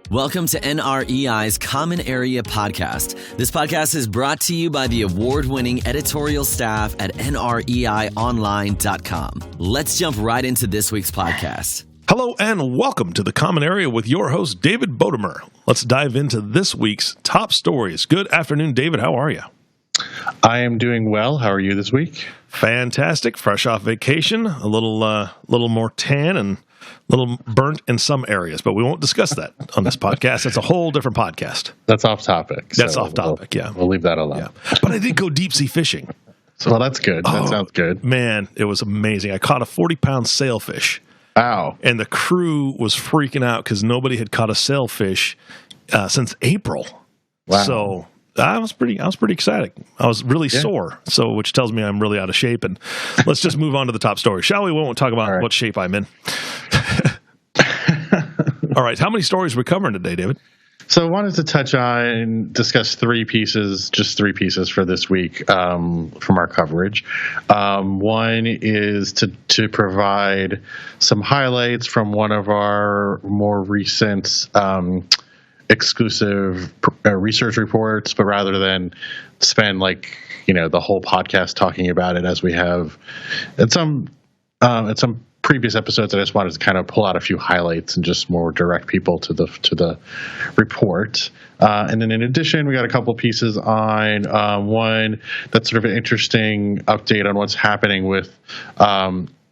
Welcome to NREI's Common Area Podcast. This podcast is brought to you by the award-winning editorial staff at NREIonline.com. Let's jump right into this week's podcast. Hello and welcome to the Common Area with your host, David Bodamer. Let's dive into this week's top stories. Good afternoon, David. How are you? I am doing well. How are you this week? Fantastic. Fresh off vacation, a little more tan and a little burnt in some areas, but we won't discuss that on this podcast. It's a whole different podcast. That's off topic. That's off topic, yeah. We'll leave that alone. Yeah. But I did go deep sea fishing. So that's good. That sounds good. Man, it was amazing. I caught a 40-pound sailfish. Wow. And the crew was freaking out because nobody had caught a sailfish since April. Wow. So I was pretty excited. I was really sore, which tells me I'm really out of shape. And let's just move on to the top story, shall we? We won't talk about what shape I'm in. All right. How many stories are we covering today, David? So I wanted to touch on and discuss three pieces for this week from our coverage. One is to provide some highlights from one of our more recent exclusive research reports, but rather than spend the whole podcast talking about it, as we have at some previous episodes, I just wanted to kind of pull out a few highlights and just more direct people to the report. And then in addition, we got a couple pieces on one that's sort of an interesting update on what's happening with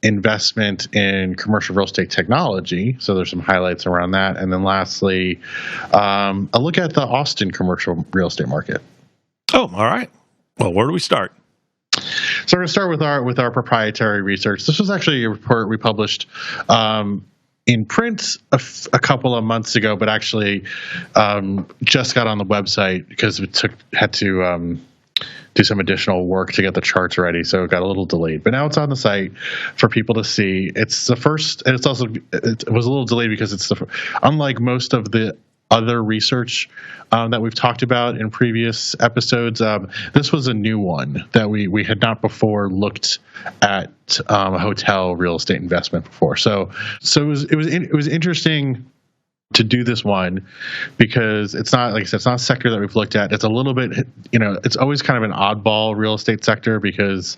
investment in commercial real estate technology. So there's some highlights around that. And then lastly, a look at the Austin commercial real estate market. Oh, all right. Well, where do we start? So we're going to start with our proprietary research. This was actually a report we published in print a couple of months ago, but actually just got on the website because it had to do some additional work to get the charts ready, so it got a little delayed. But now it's on the site for people to see. It's the first, and it was a little delayed because it's unlike most of the other research that we've talked about in previous episodes. This was a new one that we had not before looked at hotel real estate investment before. So it was interesting to do this one because it's not, like I said, it's not a sector that we've looked at. It's a little bit, it's always kind of an oddball real estate sector because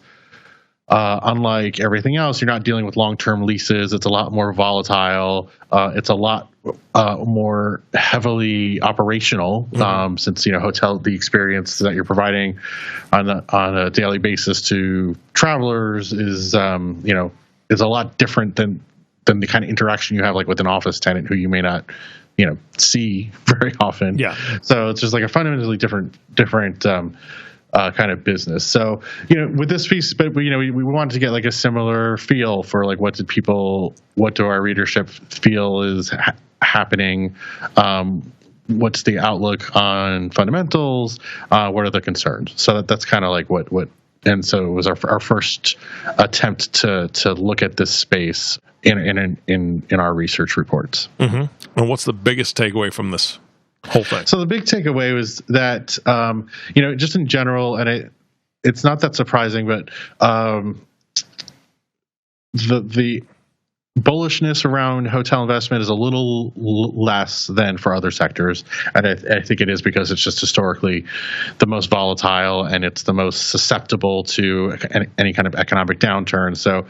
unlike everything else, you're not dealing with long-term leases. It's a lot more volatile. It's a lot more heavily operational since the experience that you're providing on a daily basis to travelers is a lot different than the kind of interaction you have like with an office tenant who you may not see very often. Yeah. So it's just like a fundamentally different kind of business. So, with this piece, but we wanted to get like a similar feel for like what do our readership feel is happening? What's the outlook on fundamentals? What are the concerns? So that's kind of like what, and so it was our first attempt to look at this space in our research reports. Mm-hmm. And what's the biggest takeaway from this whole thing? So the big takeaway was that, just in general, and it's not that surprising, but the bullishness around hotel investment is a little less than for other sectors. And I think it is because it's just historically the most volatile and it's the most susceptible to any kind of economic downturn. So,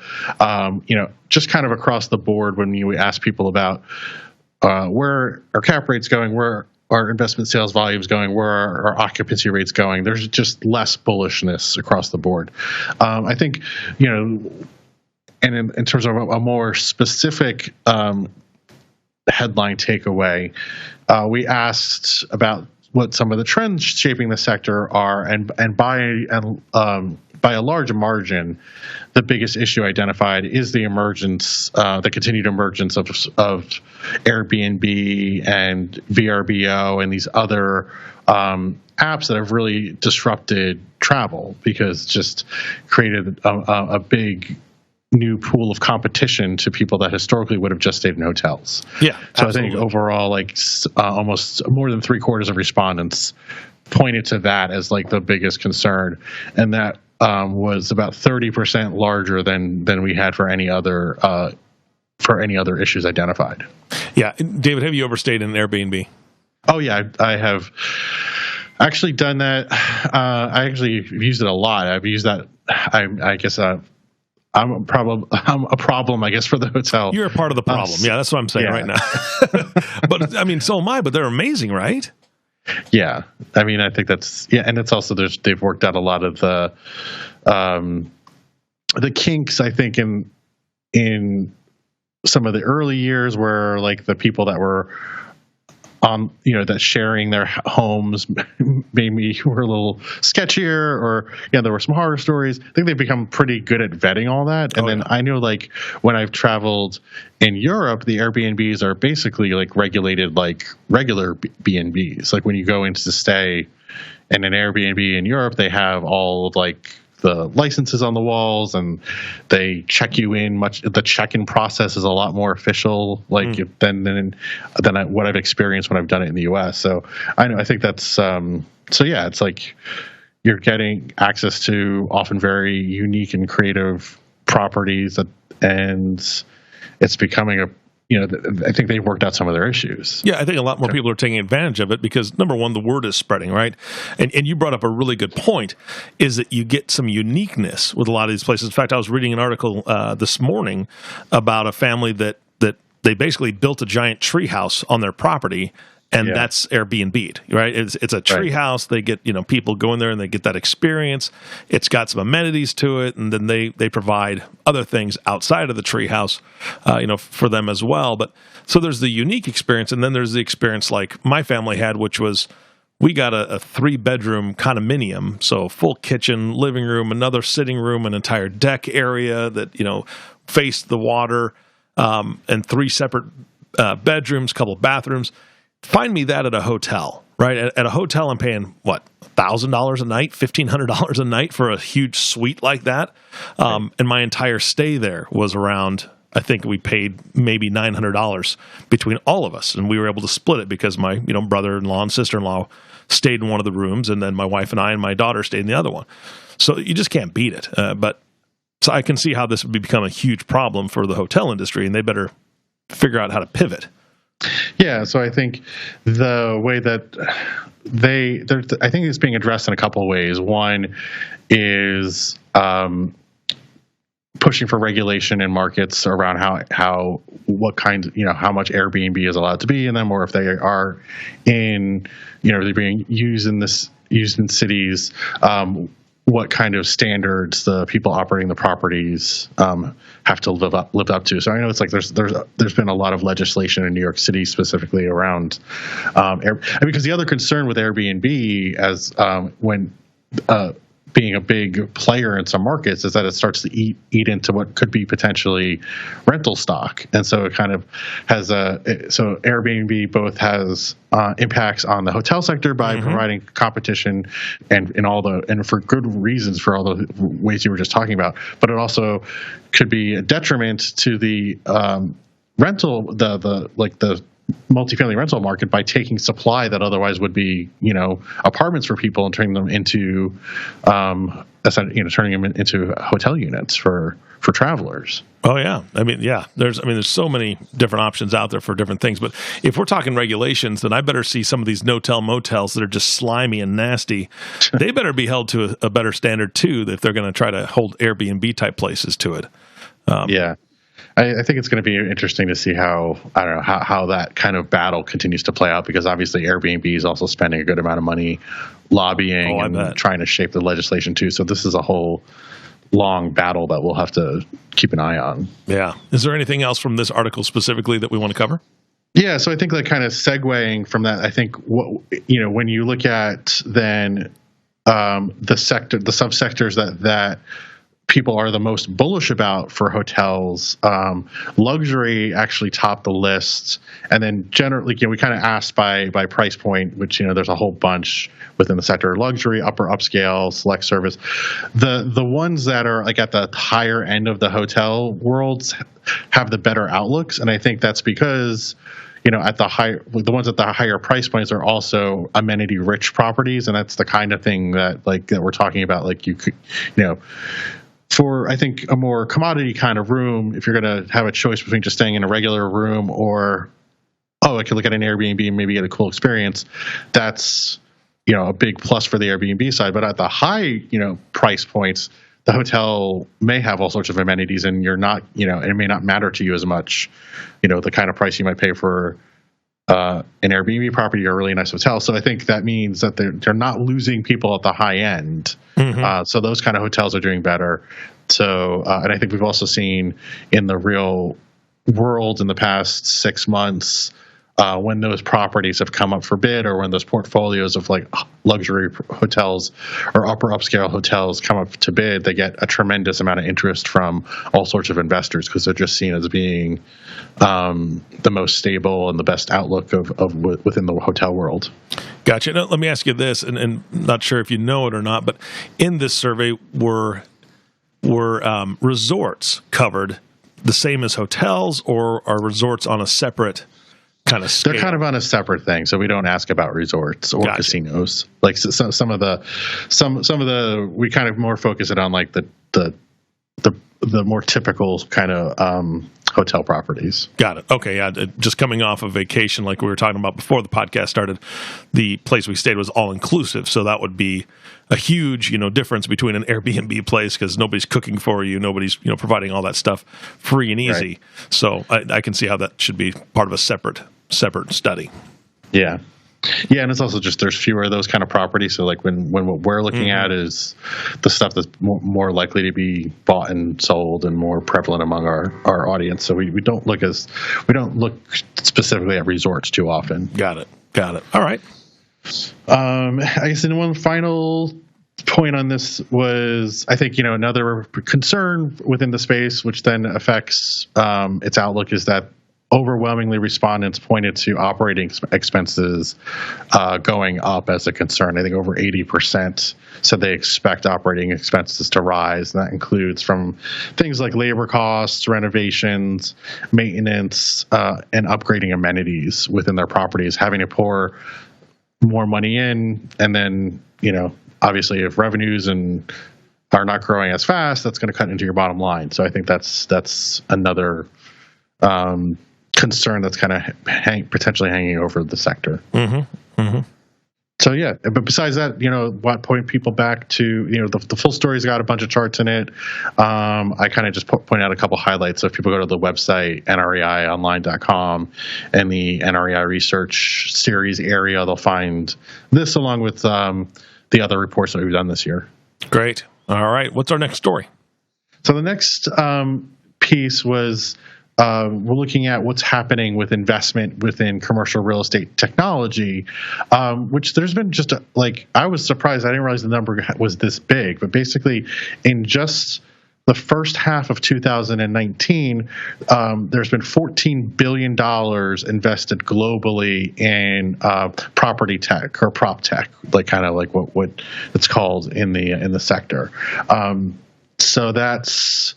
just kind of across the board, when we ask people about where are cap rates going, where our investment sales volumes going, where are our occupancy rates going, there's just less bullishness across the board. I think, and in terms of a more specific headline takeaway, we asked about what some of the trends shaping the sector are, and by a large margin, the biggest issue identified is the continued emergence of Airbnb and VRBO and these other apps that have really disrupted travel because just created a big new pool of competition to people that historically would have just stayed in hotels. Yeah, so absolutely. I think overall, almost more than 3/4 of respondents pointed to that as like the biggest concern, and that was about 30% larger than we had for any other issues identified. Yeah, David, have you ever stayed in an Airbnb? Oh yeah, I have actually done that. I actually used it a lot. I've used that. I guess I'm a problem, I guess, for the hotel. You're a part of the problem. Yeah, that's what I'm saying right now. But I mean, so am I. But they're amazing, right? Yeah, I mean, I think that's and it's also they've worked out a lot of the kinks. I think in some of the early years where like the people that were that sharing their homes maybe were a little sketchier, or there were some horror stories. I think they've become pretty good at vetting all that. And I know, like, when I've traveled in Europe, the Airbnbs are basically like regulated like regular B&Bs. Like when you go in to stay in an Airbnb in Europe, they have all of like the licenses on the walls, and they check you in. The check-in process is a lot more official, like than what I've experienced when I've done it in the U.S. So I think that's it's like you're getting access to often very unique and creative properties, and it's becoming I think they've worked out some of their issues. Yeah, I think a lot more people are taking advantage of it because, number one, the word is spreading, right? And you brought up a really good point, is that you get some uniqueness with a lot of these places. In fact, I was reading an article this morning about a family that they basically built a giant tree house on their property, and that's Airbnb'd, right? It's a tree house. They get, people go in there and they get that experience. It's got some amenities to it, and then they provide other things outside of the tree house, for them as well. But so there's the unique experience, and then there's the experience like my family had, which was we got a 3-bedroom condominium, so full kitchen, living room, another sitting room, an entire deck area that, faced the water, and 3 separate bedrooms, couple bathrooms. Find me that at a hotel, right? At a hotel, I'm paying, what, $1,000 a night, $1,500 a night for a huge suite like that. And my entire stay there was around, I think we paid maybe $900 between all of us. And we were able to split it because my brother-in-law and sister-in-law stayed in one of the rooms, and then my wife and I and my daughter stayed in the other one. So you just can't beat it. So I can see how this would become a huge problem for the hotel industry, and they better figure out how to pivot. Yeah, so I think the way that I think it's being addressed in a couple of ways. One is pushing for regulation in markets around how much Airbnb is allowed to be in them, or if they are they're being used in cities. What kind of standards the people operating the properties have to live up to. So I know it's like there's been a lot of legislation in New York City specifically around because the other concern with Airbnb as when being a big player in some markets is that it starts to eat into what could be potentially rental stock. And so it kind of has so Airbnb both has impacts on the hotel sector by providing competition and for good reasons for all the ways you were just talking about, but it also could be a detriment to the rental, the multifamily rental market by taking supply that otherwise would be, apartments for people and turning them into, turning them into hotel units for travelers. Oh yeah, there's so many different options out there for different things. But if we're talking regulations, then I better see some of these no-tell motels that are just slimy and nasty. They better be held to a better standard too, if they're going to try to hold Airbnb type places to it. I think it's going to be interesting to see how that kind of battle continues to play out, because obviously Airbnb is also spending a good amount of money lobbying and trying to shape the legislation too. So this is a whole long battle that we'll have to keep an eye on. Yeah. Is there anything else from this article specifically that we want to cover? Yeah. So I think like kind of segueing from that, I think when you look at then the subsectors that people are the most bullish about for hotels, luxury actually topped the list, and then generally, we kind of asked by price point, which there's a whole bunch within the sector: luxury, upper upscale, select service. The ones that are like at the higher end of the hotel worlds have the better outlooks, and I think that's because the ones at the higher price points are also amenity rich properties, and that's the kind of thing that we're talking about. Like you could, for, I think, a more commodity kind of room, if you're going to have a choice between just staying in a regular room or I can look at an Airbnb and maybe get a cool experience, that's, a big plus for the Airbnb side. But at the high, price points, the hotel may have all sorts of amenities, and you're not, it may not matter to you as much, the kind of price you might pay for an Airbnb property or a really nice hotel. So I think that means that they're not losing people at the high end. Mm-hmm. So those kind of hotels are doing better. So, and I think we've also seen in the real world in the past 6 months, when those properties have come up for bid, or when those portfolios of like luxury hotels or upper upscale hotels come up to bid, they get a tremendous amount of interest from all sorts of investors, because they're just seen as being the most stable and the best outlook of within the hotel world. Gotcha. Now, let me ask you this, and not sure if you know it or not, but in this survey were resorts covered the same as hotels, or are resorts on a separate kind of scale? They're kind of on a separate thing, so we don't ask about resorts or casinos. Like some of the we kind of more focus it on like the more typical kind of hotel properties. Got it. Okay, yeah. Just coming off of vacation, like we were talking about before the podcast started, the place we stayed was all inclusive, so that would be a huge, difference between an Airbnb place, because nobody's cooking for you, nobody's, providing all that stuff free and easy. Right. So I can see how that should be part of a separate study. Yeah. Yeah, and it's also just there's fewer of those kind of properties. So like when what we're looking at is the stuff that's more likely to be bought and sold and more prevalent among our audience. So we don't look specifically at resorts too often. Got it. All right. I guess one final point on this was, I think, another concern within the space, which then affects its outlook, is that overwhelmingly respondents pointed to operating expenses going up as a concern. I think over 80% said they expect operating expenses to rise, and that includes from things like labor costs, renovations, maintenance, and upgrading amenities within their properties, having to pour more money in, and then, obviously if revenues are not growing as fast, that's going to cut into your bottom line. So I think that's another concern that's kind of potentially hanging over the sector. Mm-hmm. Mm-hmm. So yeah, but besides that, what point people back to, the full story's got a bunch of charts in it. I kind of just point out a couple highlights. So if people go to the website, NREIonline.com, and the NREI research series area, they'll find this along with the other reports that we've done this year. Great. All right. What's our next story? So the next piece was, we're looking at what's happening with investment within commercial real estate technology, which there's been I was surprised. I didn't realize the number was this big, but basically in just the first half of 2019, there's been $14 billion invested globally in property tech or prop tech, like kind of like what it's called in the sector. So that's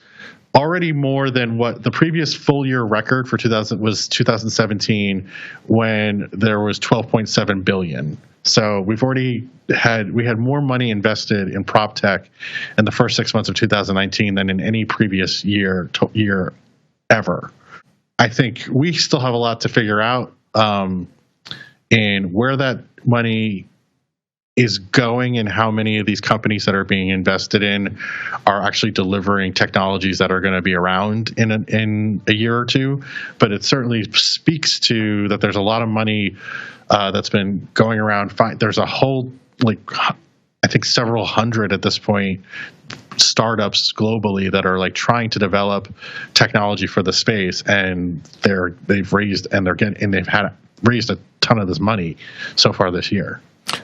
already more than what the previous full year record for 2017, when there was 12.7 billion. So we had more money invested in prop tech in the first 6 months of 2019 than in any previous year ever. I think we still have a lot to figure out in where that money is going and how many of these companies that are being invested in are actually delivering technologies that are going to be around in a year or two. But it certainly speaks to that there's a lot of money that's been going around. There's a whole, I think several hundred at this point, startups globally that are trying to develop technology for the space, and they've raised a ton of this money so far this year.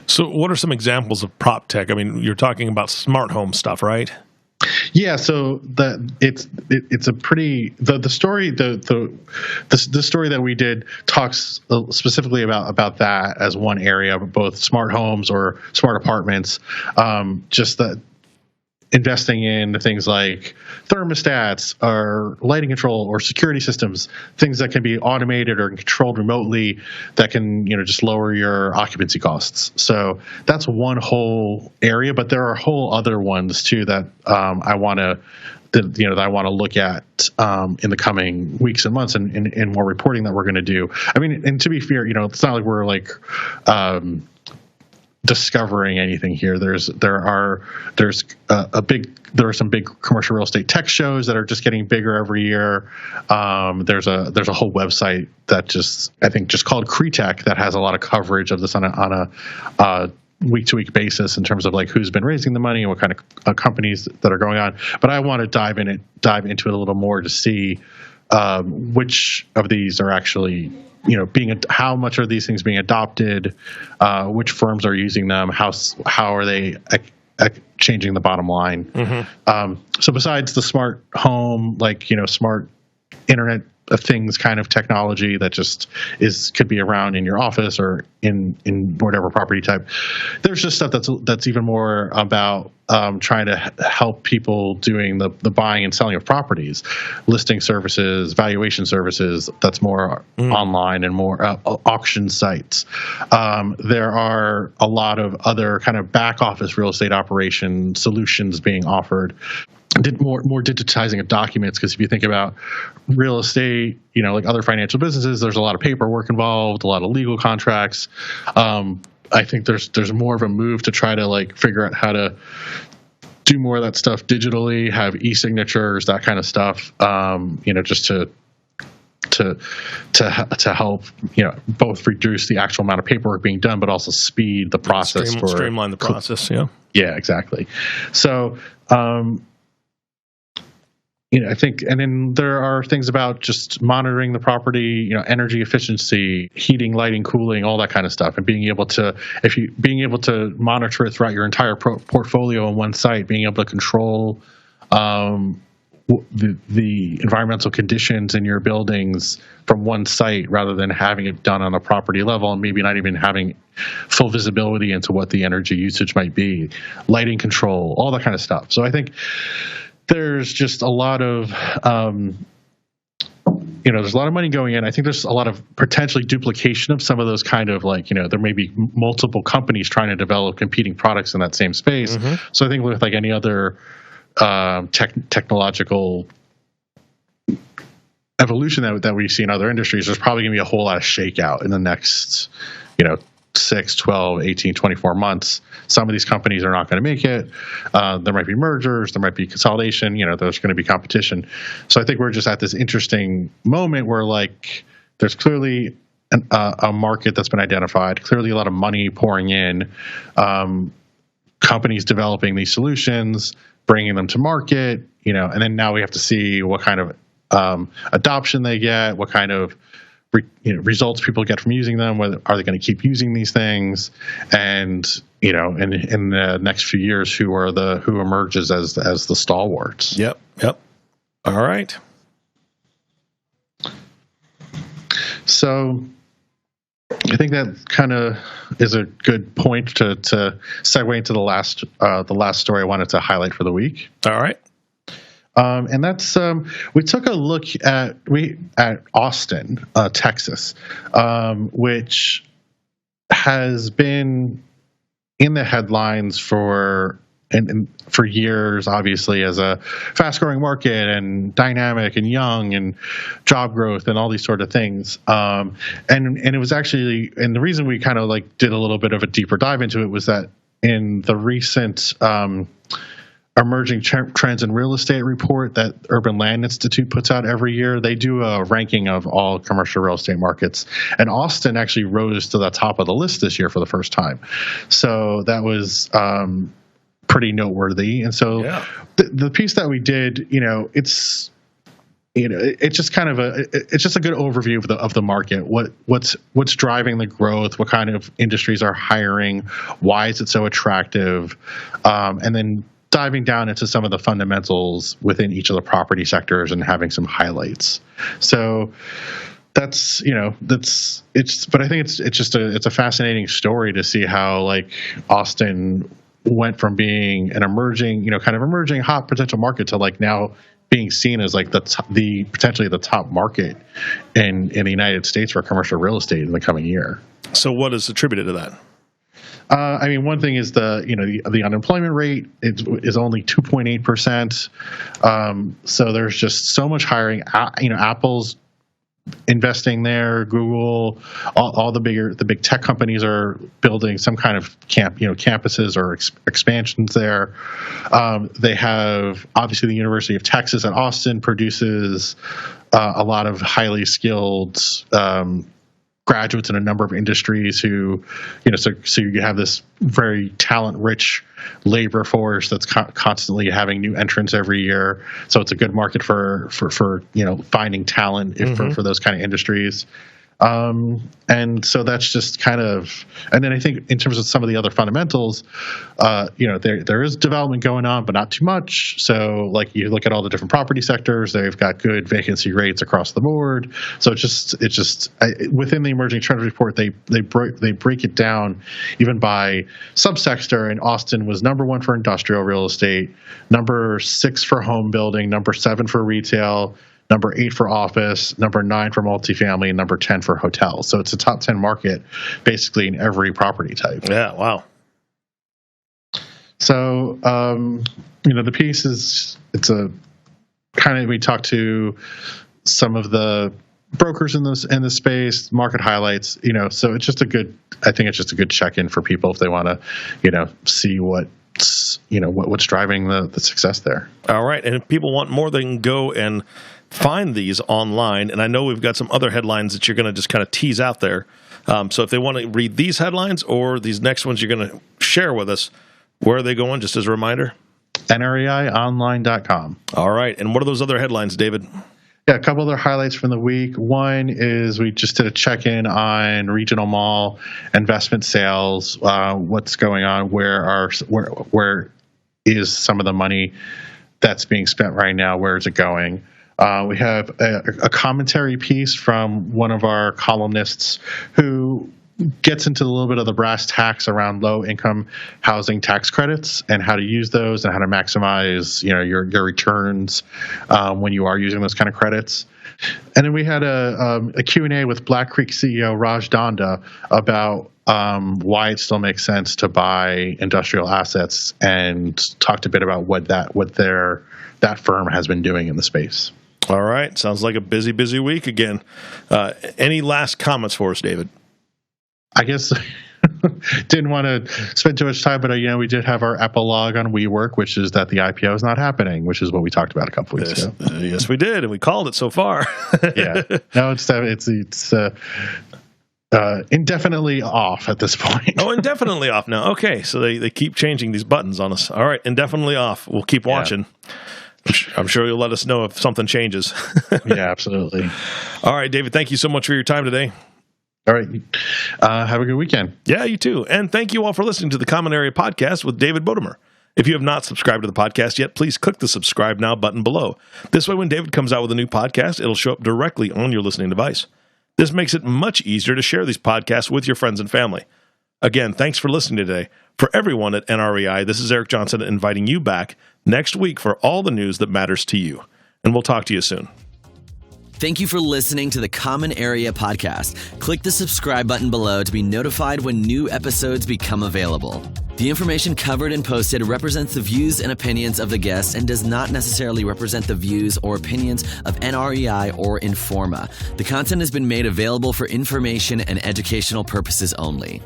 So what are some examples of prop tech? I mean, you're talking about smart home stuff, right? Yeah, so it's a pretty the story the story that we did talks specifically about that as one area, both smart homes or smart apartments, just that investing in things like thermostats or lighting control or security systems, things that can be automated or controlled remotely that can, just lower your occupancy costs. So that's one whole area, but there are whole other ones too that I want to that I want to look at in the coming weeks and months, and more reporting that we're going to do. I mean, and to be fair, it's not like we're like discovering anything here. There are some big commercial real estate tech shows that are just getting bigger every year. There's a whole website that just called CRETech that has a lot of coverage of this on a week-to-week basis in terms of like who's been raising the money and what kind of companies that are going on. But I want to dive into it a little more to see which of these are actually, how much are these things being adopted, which firms are using them, how are they changing the bottom line. Mm-hmm. So besides the smart home, smart Internet of Things kind of technology that just could be around in your office or in whatever property type, there's just stuff that's even more about trying to help people doing the buying and selling of properties, listing services, valuation services. That's more online and more auction sites. There are a lot of other kind of back office real estate operation solutions being offered. More digitizing of documents, because if you think about real estate, like other financial businesses, there's a lot of paperwork involved, a lot of legal contracts. I think there's more of a move to try to figure out how to do more of that stuff digitally, have e-signatures, that kind of stuff. Just to help both reduce the actual amount of paperwork being done, but also speed the process, streamline the process. Yeah, exactly. So. I think, and then there are things about just monitoring the property, energy efficiency, heating, lighting, cooling, all that kind of stuff, and being able to monitor it throughout your entire portfolio on one site, being able to control the environmental conditions in your buildings from one site rather than having it done on a property level and maybe not even having full visibility into what the energy usage might be, lighting control, all that kind of stuff. So I think there's just a lot of, there's a lot of money going in. I think there's a lot of potentially duplication of some of those kind of there may be multiple companies trying to develop competing products in that same space. Mm-hmm. So I think with any other technological evolution that we see in other industries, there's probably going to be a whole lot of shakeout in the next, 6, 12, 18, 24 months. Some of these companies are not going to make it. There might be mergers. There might be consolidation. There's going to be competition. So I think we're just at this interesting moment where there's clearly a market that's been identified, clearly a lot of money pouring in, companies developing these solutions, bringing them to market, and then now we have to see what kind of adoption they get, what kind of results people get from using them. Whether are they going to keep using these things, and in the next few years, who emerges as the stalwarts? Yep. All right. So I think that kind of is a good point to segue into the last story I wanted to highlight for the week. All right. And that's we took a look at Austin, Texas, which has been in the headlines for years, obviously, as a fast-growing market and dynamic and young and job growth and all these sort of things. And it was actually, and the reason we kind of did a little bit of a deeper dive into it was that in the recent emerging trends in real estate report that Urban Land Institute puts out every year, they do a ranking of all commercial real estate markets, and Austin actually rose to the top of the list this year for the first time. So that was pretty noteworthy. And so the piece that we did, it's just kind of it's just a good overview of the market. What's driving the growth? What kind of industries are hiring? Why is it so attractive? And then diving down into some of the fundamentals within each of the property sectors and having some highlights. So that's but I think it's a fascinating story to see how Austin went from being an emerging hot potential market to now being seen as the potentially the top market in the United States for commercial real estate in the coming year. So what is attributed to that? I mean, one thing is the unemployment rate is only 2.8%. So there's just so much hiring. Apple's investing there. Google, all the big tech companies are building some kind of campuses or expansions there. They have, obviously, the University of Texas at Austin produces a lot of highly skilled graduates in a number of industries who, so you have this very talent-rich labor force that's constantly having new entrants every year. So it's a good market for finding talent for those kind of industries. And so that's just kind of, and then I think in terms of some of the other fundamentals, there is development going on, but not too much. So like you look at all the different property sectors, they've got good vacancy rates across the board. So it's just within the emerging trends report, they break it down even by subsector. And Austin was number 1 for industrial real estate, number 6 for home building, number 7 for retail, number 8 for office, number 9 for multifamily, and number 10 for hotels. So it's a top 10 market basically in every property type. Yeah, wow. So, the piece it's a kind of, we talked to some of the brokers in the space, market highlights, so it's just I think it's just a good check-in for people if they want to, see what's driving the success there. All right. And if people want more, they can go and find these online. And I know we've got some other headlines that you're going to just kind of tease out there. So if they want to read these headlines or these next ones you're going to share with us, where are they going, just as a reminder? NREIonline.com. All right. And what are those other headlines, David? Yeah, a couple other highlights from the week. One is we just did a check-in on regional mall investment sales. What's going on? Where is some of the money that's being spent right now? Where is it going? We have a commentary piece from one of our columnists who gets into a little bit of the brass tacks around low-income housing tax credits and how to use those and how to maximize, your returns when you are using those kind of credits. And then we had a Q&A with Black Creek CEO Raj Danda about why it still makes sense to buy industrial assets, and talked a bit about what that firm has been doing in the space. All right. Sounds like a busy week again. Any last comments for us, David? I guess didn't want to spend too much time, but we did have our epilogue on WeWork, which is that the IPO is not happening, which is what we talked about a couple weeks ago. Yes, we did, and we called it so far. Yeah, no, it's indefinitely off at this point. Oh, indefinitely off now. Okay, so they keep changing these buttons on us. All right, indefinitely off. We'll keep watching. Yeah. I'm sure you'll let us know if something changes. Yeah, absolutely. All right, David, thank you so much for your time today. All right. Have a good weekend. Yeah, you too. And thank you all for listening to the Common Area Podcast with David Bodamer. If you have not subscribed to the podcast yet, please click the subscribe now button below. This way, when David comes out with a new podcast, it'll show up directly on your listening device. This makes it much easier to share these podcasts with your friends and family. Again, thanks for listening today. For everyone at NREI, this is Eric Johnson inviting you back next week for all the news that matters to you. And we'll talk to you soon. Thank you for listening to the Common Area Podcast. Click the subscribe button below to be notified when new episodes become available. The information covered and posted represents the views and opinions of the guests and does not necessarily represent the views or opinions of NREI or Informa. The content has been made available for information and educational purposes only.